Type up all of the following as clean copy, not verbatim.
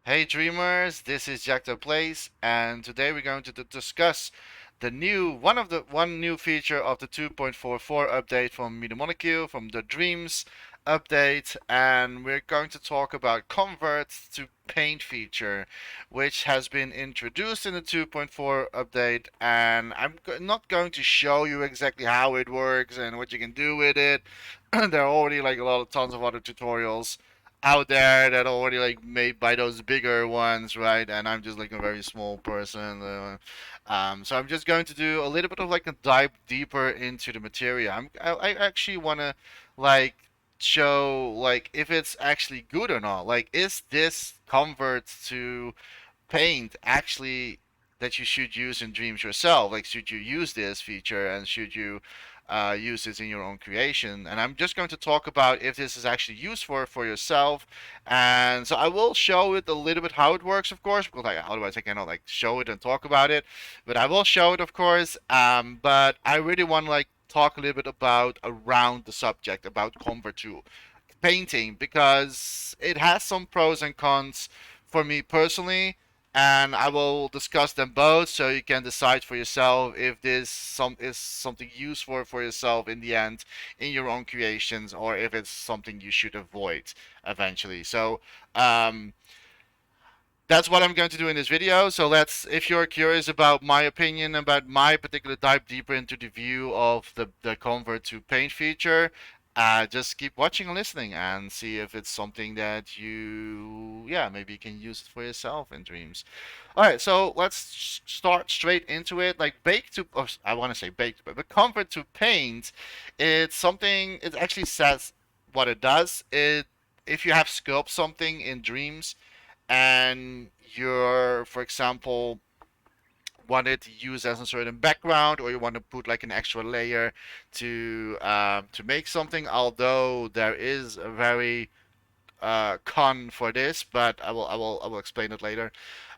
Hey dreamers, this is Jack the Place, and today we're going to discuss the one new feature of the 2.44 update from Media Molecule, from the Dreams update, and we're going to talk about convert to paint feature, which has been introduced in the 2.4 update, and not going to show you exactly how it works and what you can do with it. There are already like a lot of tons of other tutorials out there that are already like made by those bigger ones, right? And I'm just like a very small person. So I'm just going to do a little bit of like a dive deeper into the material. I actually want to like show like if it's actually good or not. Like, is this convert to paint actually that you should use in Dreams yourself? Like, should you use this feature and should you use this in your own creation? And I'm just going to talk about if this is actually used for yourself. And so I will show it a little bit how it works, of course, because like, otherwise I cannot like show it and talk about it. But I will show it, of course. But I really want to like talk a little bit about around the subject about convert to painting because it has some pros and cons for me personally, and I will discuss them both so you can decide for yourself if this is something useful for yourself in the end in your own creations, or if it's something you should avoid eventually. So um, that's what I'm going to do in this video. So if you're curious about my opinion about my particular dive deeper into the view of the convert to paint feature, just keep watching and listening and see if it's something that yeah, maybe you can use it for yourself in dreams. All right, so let's start straight into it. Like I want to say baked, but convert to paint, it's something, it actually says what it does. If you have sculpt something in dreams, and you're, for example, wanted to use as a certain background, or you want to put like an extra layer to make something. Although there is a very con for this, but I will explain it later.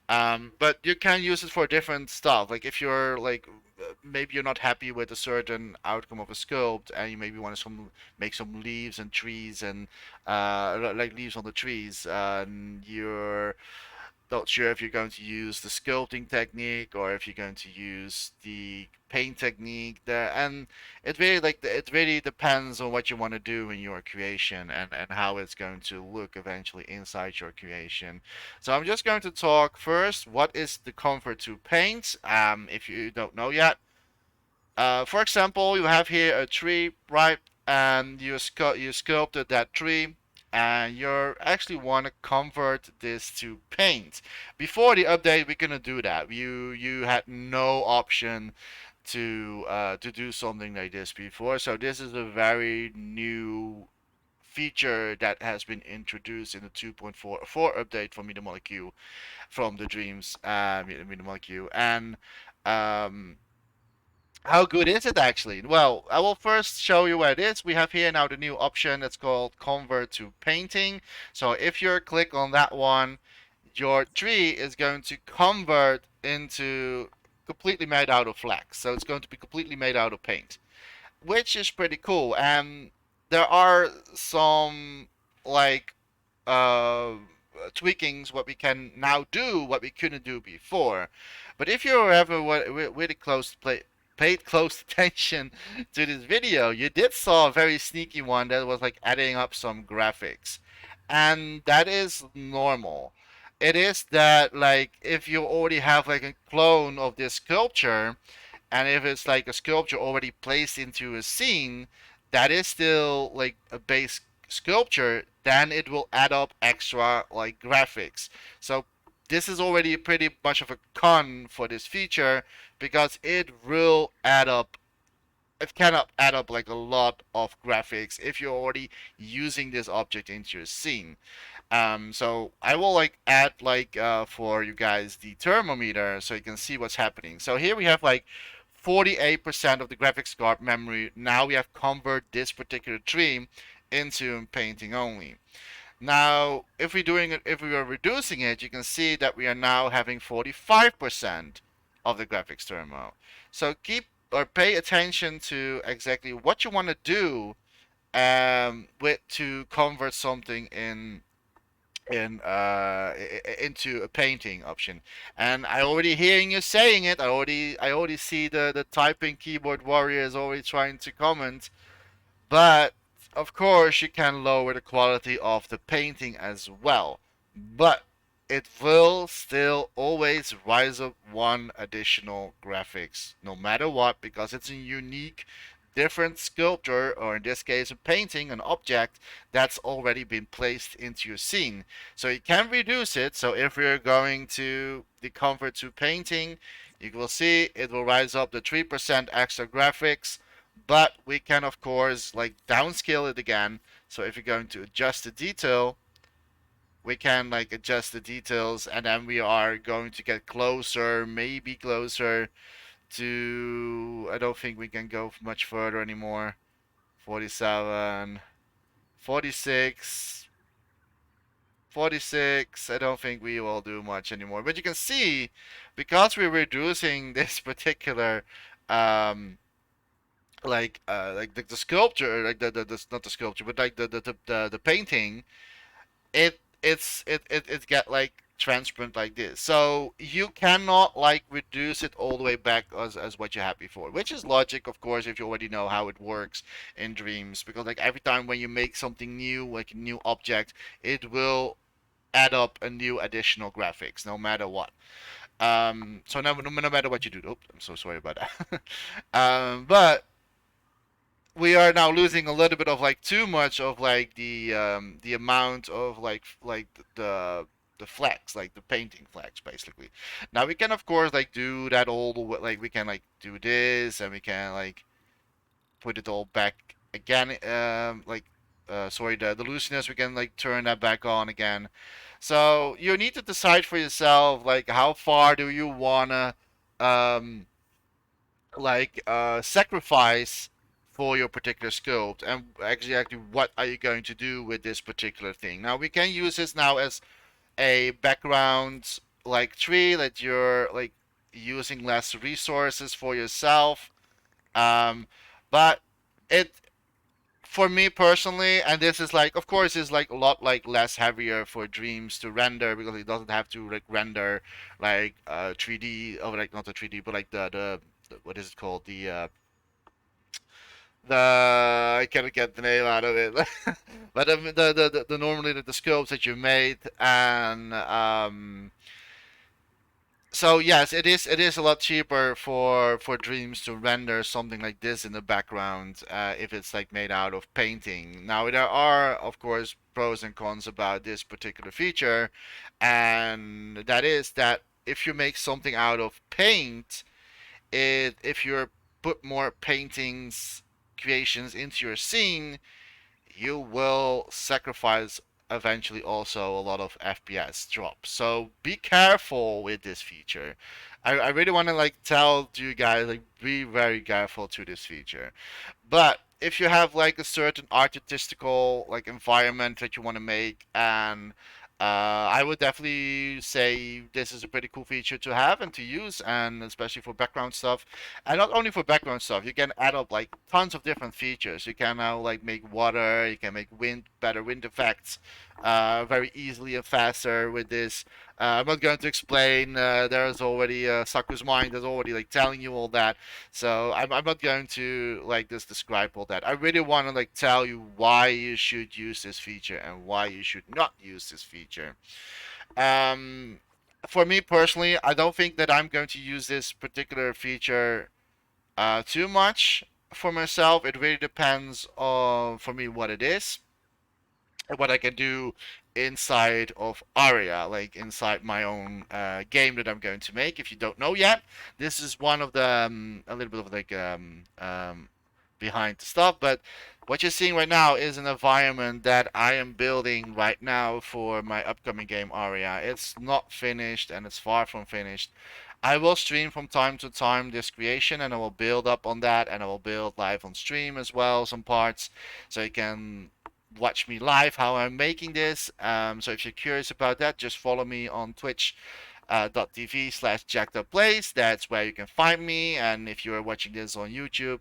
But you can use it for different stuff. Like if you're like maybe you're not happy with a certain outcome of a sculpt, and you maybe want to make some leaves and trees and like leaves on the trees, and you're not sure if you're going to use the sculpting technique or if you're going to use the paint technique there. And it really depends on what you want to do in your creation, and how it's going to look eventually inside your creation. So I'm just going to talk first what is the comfort to paint, if you don't know yet. For example, you have here a tree, right? And you sculpted that tree, and you actually want to convert this to paint. Before the update, we couldn't do that. You had no option to do something like this before. So this is a very new feature that has been introduced in the 2.44 update from Media Molecule, from the Dreams Media Molecule. And um, how good is it actually? Well, I will first show you where it is. We have here now the new option that's called Convert to Painting. So if you click on that one, your tree is going to convert into completely made out of flex. So it's going to be completely made out of paint, which is pretty cool. And there are some like uh, tweakings what we can now do what we couldn't do before. But if you ever really paid close attention to this video, you did saw a very sneaky one that was like adding up some graphics, and that is normal. It is that like if you already have like a clone of this sculpture, and if it's like a sculpture already placed into a scene that is still like a base sculpture, then it will add up extra like graphics. So this is already pretty much of a con for this feature, because it cannot add up like a lot of graphics if you're already using this object into your scene. So I will like add like for you guys the thermometer so you can see what's happening. So here we have like 48% of the graphics card memory. Now we have convert this particular tree into painting only. Now, if we are reducing it, you can see that we are now having 45% of the graphics thermo. So keep or pay attention to exactly what you want to do with to convert something into a painting option. And I already hearing you saying it. I already see the typing keyboard warriors already trying to comment. But of course, you can lower the quality of the painting as well. But it will still always rise up one additional graphics, no matter what, because it's a unique, different sculpture, or in this case, a painting, an object that's already been placed into your scene. So you can reduce it. So if we're going to the comfort to painting, you will see it will rise up the 3% extra graphics, but we can of course like downscale it again. So if you're going to adjust the detail, we can like adjust the details, and then we are going to get closer, maybe closer to, I don't think we can go much further anymore. 47, 46, 46. I don't think we will do much anymore, but you can see, because we're reducing this particular um like the sculpture, like the not the sculpture, but like the painting, it get like transparent like this. So you cannot like reduce it all the way back as what you had before, which is logic, of course, if you already know how it works in Dreams, because like every time when you make something new, like a new object, it will add up a new additional graphics, no matter what. So no matter what you do. Oops, I'm so sorry about that. But we are now losing a little bit of like too much of like the amount of like the flex, like the painting flex, basically. Now we can of course like do that all the way, like we can like do this, and we can like put it all back again, like sorry, the looseness, we can like turn that back on again. So you need to decide for yourself like how far do you wanna um sacrifice for your particular scope, and exactly what are you going to do with this particular thing. Now we can use this now as a background like tree that you're like using less resources for yourself. But it, for me personally, and this is like, of course, is like a lot like less heavier for Dreams to render, because it doesn't have to like render like 3D, or like not the 3D, but like the what is it called, the I can't get the name out of it. But the normally the scopes that you made, and so yes, it is a lot cheaper for Dreams to render something like this in the background, if it's like made out of painting. Now there are of course pros and cons about this particular feature, and that is that if you make something out of paint, if you put more paintings creations into your scene, you will sacrifice eventually also a lot of FPS drop. So be careful with this feature. I really want to like tell you guys, like, be very careful to this feature. But if you have like a certain artistical like environment that you want to make, and I would definitely say this is a pretty cool feature to have and to use, and especially for background stuff. And not only for background stuff, you can add up like tons of different features. You can now like make water, you can make wind, better wind effects, very easily and faster with this. I'm not going to explain. There's already Saku's mind is already like telling you all that, so I'm not going to like just describe all that. I really want to like tell you why you should use this feature and why you should not use this feature. Um, for me personally, I don't think that I'm going to use this particular feature too much for myself. It really depends on, for me, what it is, what I can do inside of Aria, like inside my own game that I'm going to make. If you don't know yet, this is one of the a little bit of like behind the stuff. But what you're seeing right now is an environment that I am building right now for my upcoming game Aria. It's not finished, and it's far from finished. I will stream from time to time this creation, and I will build up on that, and I will build live on stream as well some parts, so you can watch me live how I'm making this. So if you're curious about that, just follow me on Twitch. .tv/JackedUpPlays. That's where you can find me. And if you're watching this on YouTube,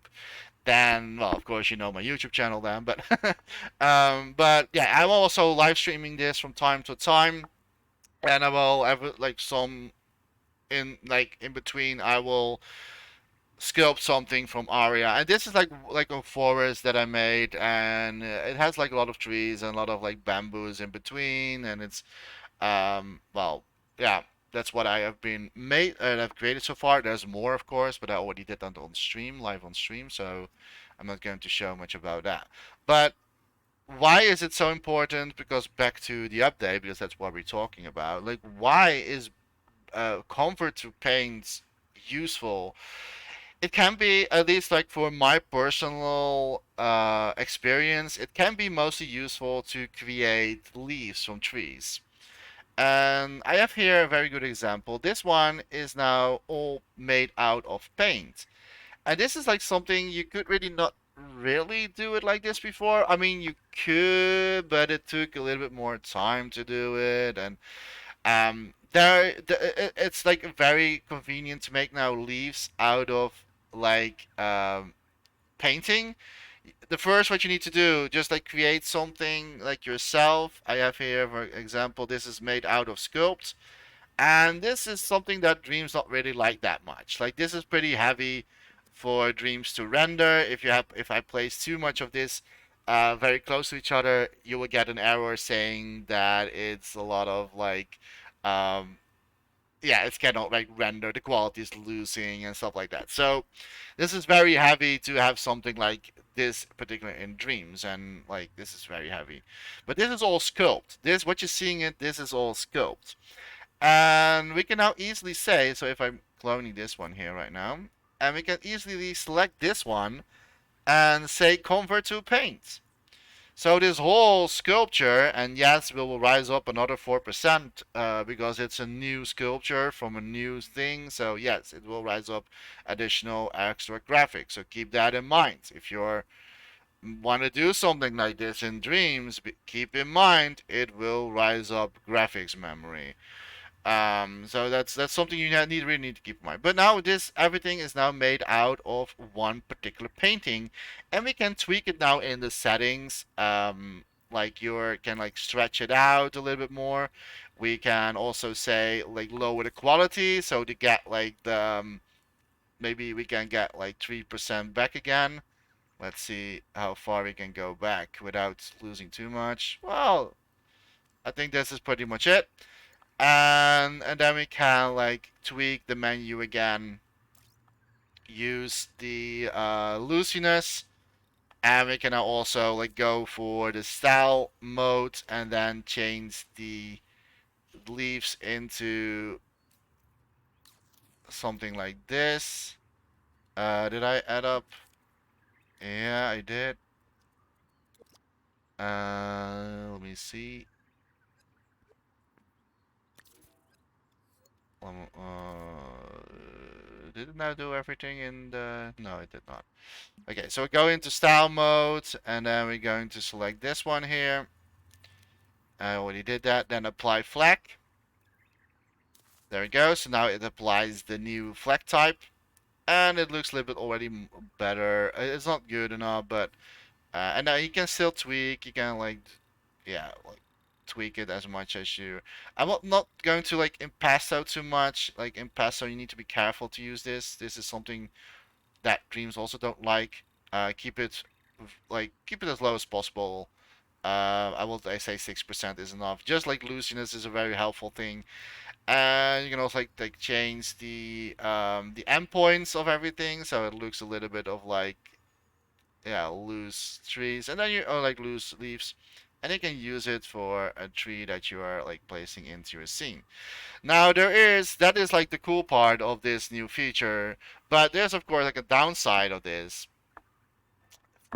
then, well, of course, you know my YouTube channel then. But yeah, I'm also live streaming this from time to time, and I will have like some in between. I will sculpt something from Aria, and this is like a forest that I made, and it has like a lot of trees and a lot of like bamboos in between, and it's well, yeah, that's what I have been made and I've created so far. There's more, of course, but I already did that on stream, live on stream, so I'm not going to show much about that. But why is it so important? Because back to the update, because that's what we're talking about. Like, why is comfort to paints useful? It can be, at least like for my personal experience, it can be mostly useful to create leaves from trees. And I have here a very good example. This one is now all made out of paint. And this is like something you could really not really do it like this before. I mean, you could, but it took a little bit more time to do it. And it's like very convenient to make now leaves out of like painting. The first, what you need to do, just like create something like yourself. I have here, for example, this is made out of Sculpt, and this is something that Dreams not really like that much. Like this is pretty heavy for Dreams to render. If I place too much of this very close to each other, you will get an error saying that it's a lot of like um, yeah, it's cannot like render, the quality is losing and stuff like that. So this is very heavy to have something like this particular in Dreams, and like this is very heavy. But this is all Sculpt. This, what you're seeing it, this is all Sculpt. And we can now easily say, so if I'm cloning this one here right now, and we can easily select this one and say convert to paint. So this whole sculpture, and yes, we will rise up another 4% because it's a new sculpture from a new thing. So yes, it will rise up additional extra graphics. So keep that in mind. If you want to do something like this in Dreams, keep in mind it will rise up graphics memory. So that's something you really need to keep in mind. But now this everything is now made out of one particular painting, and we can tweak it now in the settings. Like you can like stretch it out a little bit more. We can also say like lower the quality, so to get like the maybe we can get like 3% back again. Let's see how far we can go back without losing too much. Well, I think this is pretty much it. And then we can like tweak the menu again, use the loosiness, and we can now also like go for the style mode and then change the leaves into something like this. Did I add up? Yeah, I did. Let me see. Did it now do everything in the? No, it did not. Okay, so we go into style mode, and then we're going to select this one here. I already did that. Then apply fleck. There we go. So now it applies the new fleck type, and it looks a little bit already better. It's not good enough, but and now you can still tweak. You can like, yeah, like tweak it as much as you. I'm not going to like impasto too much. Like impasto, you need to be careful to use this. This is something that Dreams also don't like. Keep it keep it as low as possible. I say 6% is enough. Just like looseness is a very helpful thing, and you can also like change the endpoints of everything, so it looks a little bit of like yeah loose trees, and then you like loose leaves, and you can use it for a tree that you are like placing into your scene. Now that is like the cool part of this new feature, but there's of course like a downside of this.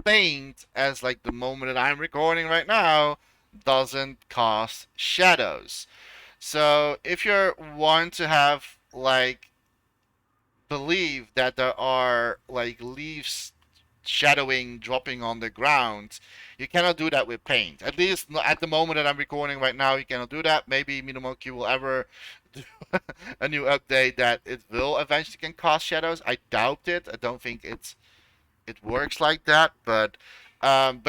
Paint, as like the moment that I'm recording right now, doesn't cast shadows. So if you want to have like believe that there are like leaves shadowing dropping on the ground, you cannot do that with paint. At least at the moment that I'm recording right now, you cannot do that. Maybe Minimonkey will ever do a new update that it will eventually can cast shadows. I doubt it. I don't think it works like that. But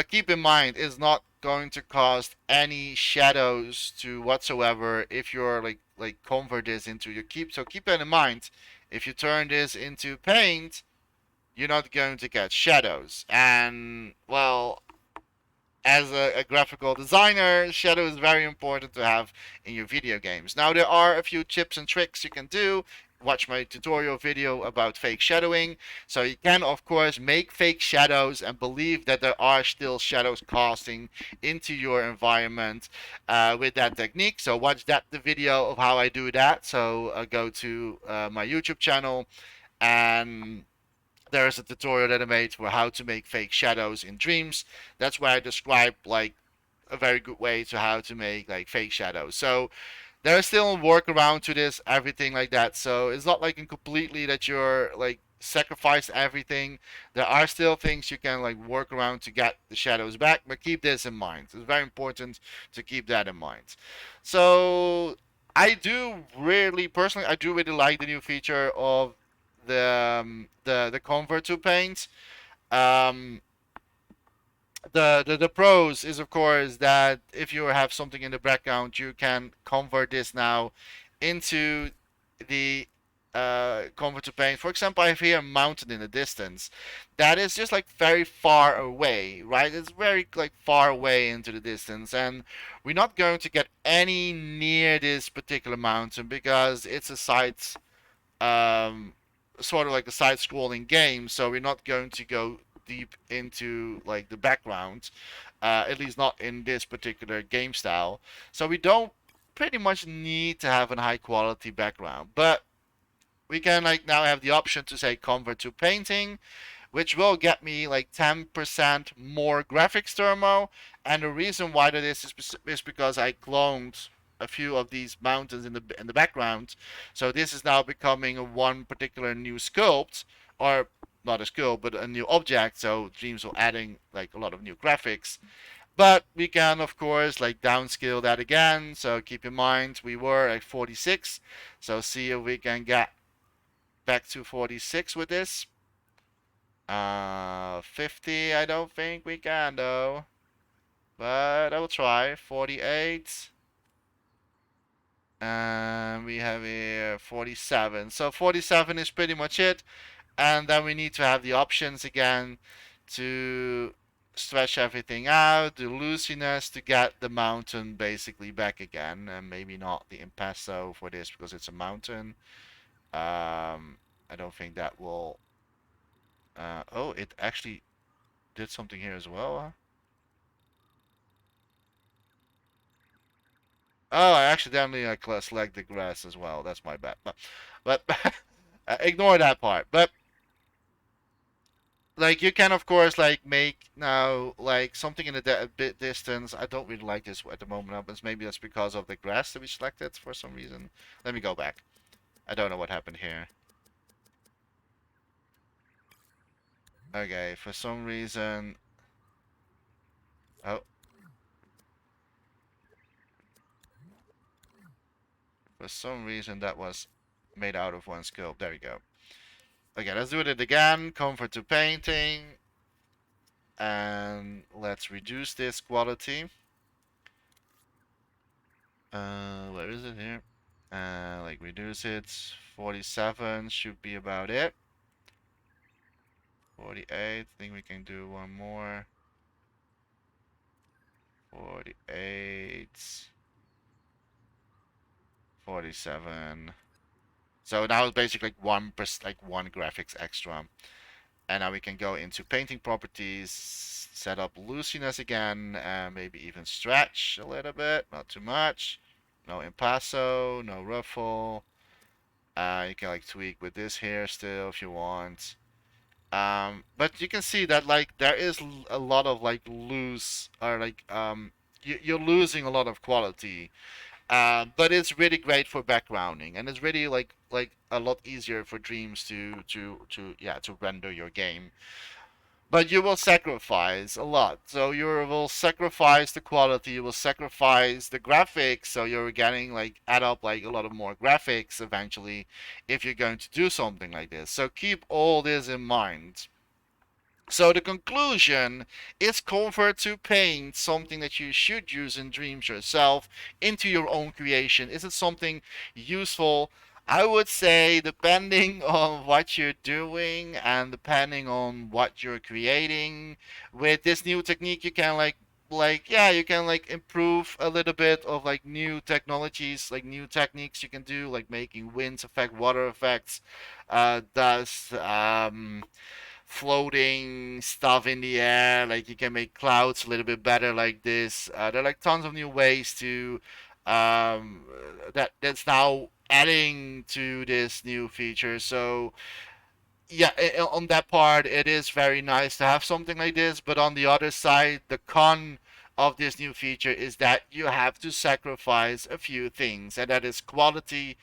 keep in mind, it's not going to cause any shadows to whatsoever if you're like convert this into your keep. So keep that in mind. If you turn this into paint, you're not going to get shadows. And well, as a graphical designer, shadow is very important to have in your video games. Now, there are a few tips and tricks you can do. Watch my tutorial video about fake shadowing. So you can, of course, make fake shadows and believe that there are still shadows casting into your environment with that technique. So watch the video of how I do that. So go to my YouTube channel, and there's a tutorial that I made for how to make fake shadows in Dreams. That's where I describe like a very good way to how to make like fake shadows. So there's still a workaround to this, everything like that. So it's not like completely that you're like sacrifice everything. There are still things you can like work around to get the shadows back, but keep this in mind. It's very important to keep that in mind. So I do really personally, I do really like the new feature of the convert to paint. Um, the pros is of course that if you have something in the background, you can convert this now into the convert to paint. For example, I have here a mountain in the distance that is just like very far away, right? It's very like far away into the distance, and we're not going to get any near this particular mountain because it's a side um, sort of like a side-scrolling game, so we're not going to go deep into like the background, at least not in this particular game style. So we don't pretty much need to have a high quality background, but we can like now have the option to say convert to painting, which will get me like 10% more graphics thermo. And the reason why that is because I cloned a few of these mountains in the background. So this is now becoming a one particular new sculpt, or not a sculpt, but a new object. So Dreams will adding like a lot of new graphics. But we can of course like downscale that again. So keep in mind we were at 46. So see if we can get back to 46 with this. 50, I don't think we can though. But I will try. 48. And we have here 47. So 47 is pretty much it. And then we need to have the options again to stretch everything out, the loosiness to get the mountain basically back again. And maybe not the impasto for this because it's a mountain. I don't think that will. Oh, it actually did something here as well. Huh? Oh, I accidentally select the grass as well. That's my bad. But ignore that part. But like you can of course like make now like something in a bit distance. I don't really like this at the moment, but maybe that's because of the grass that we selected for some reason. Let me go back. I don't know what happened here. Okay, for some reason. Oh, for some reason that was made out of one scope. There we go. Okay, let's do it again. Comfort to painting. And let's reduce this quality. Where is it here? Like reduce it. 47 should be about it. 48. I think we can do one more. 48. 47. So now it's basically like one graphics extra. And now we can go into painting properties, set up loosiness again, and maybe even stretch a little bit, not too much. No impasto, no ruffle. You can like tweak with this here still if you want. But you can see that like there is a lot of like loose or like you're losing a lot of quality. But it's really great for backgrounding, and it's really like a lot easier for Dreams to yeah to render your game. But you will sacrifice a lot. So you will sacrifice the quality, you will sacrifice the graphics, so you're getting like add up like a lot of more graphics eventually if you're going to do something like this. So keep all this in mind. So the conclusion is convert to paint something that you should use in dreams yourself into your own creation. Is it something useful? I would say depending on what you're doing and depending on what you're creating, with this new technique you can yeah, you can like improve a little bit of like new technologies, like new techniques you can do, like making winds affect water effects, dust, floating stuff in the air. Like you can make clouds a little bit better like this. There are like tons of new ways to that's now adding to this new feature. So yeah, on that part, it is very nice to have something like this. But on the other side, the con of this new feature is that you have to sacrifice a few things, and that is quality,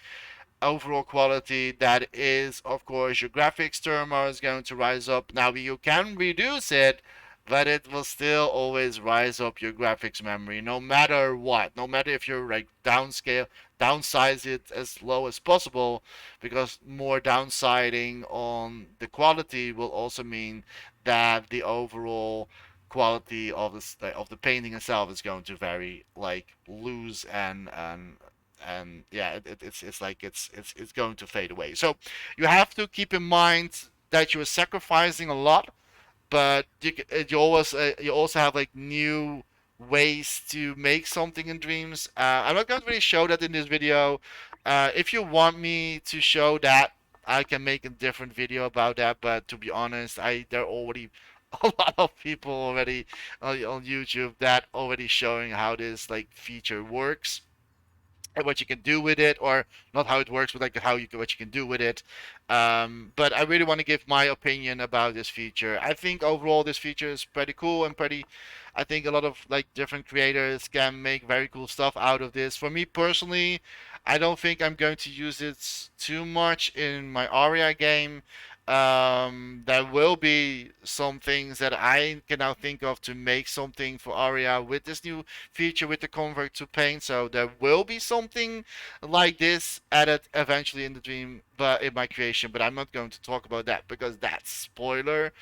overall quality. That is, of course, your graphics term is going to rise up. Now you can reduce it, but it will still always rise up your graphics memory, no matter what. No matter if you're like downscale, downsize it as low as possible, because more downsiding on the quality will also mean that the overall quality of the painting itself is going to vary, like lose and yeah, it's like it's going to fade away. So you have to keep in mind that you're sacrificing a lot, but you also have like new ways to make something in dreams. I'm not going to really show that in this video. If you want me to show that, I can make a different video about that. But to be honest, I there are already a lot of people already on YouTube that already showing how this like feature works and what you can do with it, or not how it works, but like what you can do with it. But I really want to give my opinion about this feature. I think overall this feature is pretty cool and pretty. I think a lot of like different creators can make very cool stuff out of this. For me personally, I don't think I'm going to use it too much in my Aria game. There will be some things that I can now think of to make something for Aria with this new feature with the convert to paint. So there will be something like this added eventually in the dream, but in my creation. But I'm not going to talk about that because that's spoiler.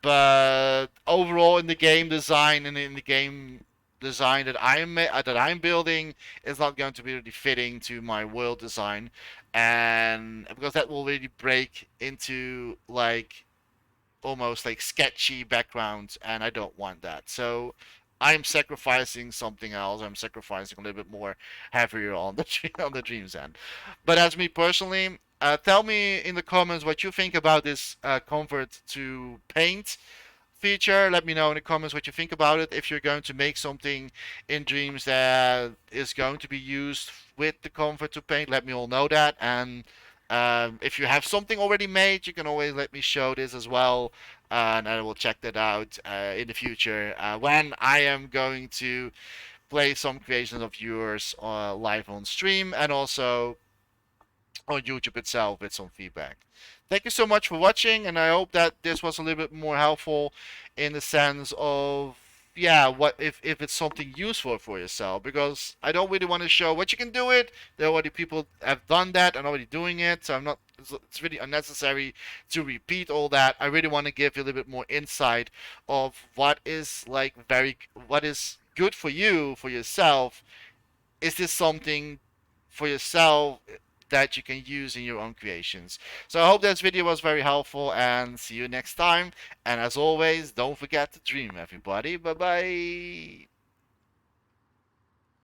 But overall, in the game design and in the game design that I'm building is not going to be really fitting to my world design, and because that will really break into like almost like sketchy backgrounds, and I don't want that. So I'm sacrificing something else. I'm sacrificing a little bit more heavier on the on the dreams end. But as me personally, tell me in the comments what you think about this convert to paint feature. Let me know in the comments what you think about it. If you're going to make something in Dreams that is going to be used with the convert to paint, let me all know that. And if you have something already made, you can always let me show this as well. And I will check that out in the future when I am going to play some creations of yours live on stream, and also on YouTube itself with some feedback. Thank you so much for watching, and I hope that this was a little bit more helpful in the sense of yeah, what if it's something useful for yourself, because I don't really want to show what you can do it. There already people have done that and already doing it, so I'm not. It's really unnecessary to repeat all that. I really want to give you a little bit more insight of what is good for you for yourself. Is this something for yourself that you can use in your own creations? So I hope this video was very helpful, and see you next time. And as always, don't forget to dream, everybody. Bye bye.